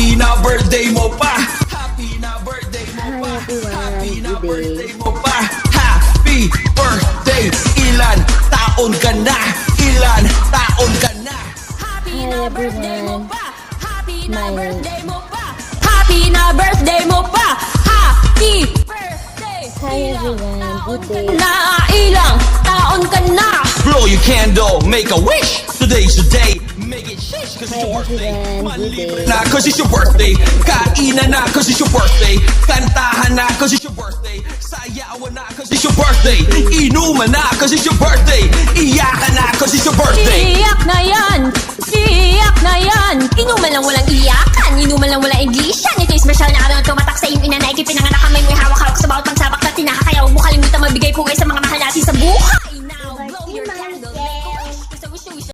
Happy na birthday mo pa. Happy na birthday mo Hi pa. everyone, Happy na good day. birthday mo pa. Happy birthday. Ilan taon ka na? Ilan taon ka na? Happy Hi, na birthday mo everyone. pa. Happy na My- birthday mo pa. Happy na birthday mo pa. Happy birthday. Hi everyone, good day. Na ilang taon ka na? Blow your candle, make a wish. Today's your day. Make it shish, cause it's Hi, your birthday. everyone. Manlibre Good day. na, cause it's your birthday. Kainan na, cause it's your birthday. Kantahan na, cause it's your birthday. Sayawan na, cause it's your birthday. Inuman na, cause it's your birthday. Iyakan na, cause it's your birthday. Iyak na yan! Iyak na yan! Inuman lang walang iyakan, inuman lang walang iglesia. Ito'y special na araw na tumatak sa iyong ina na ikipinanganak ka may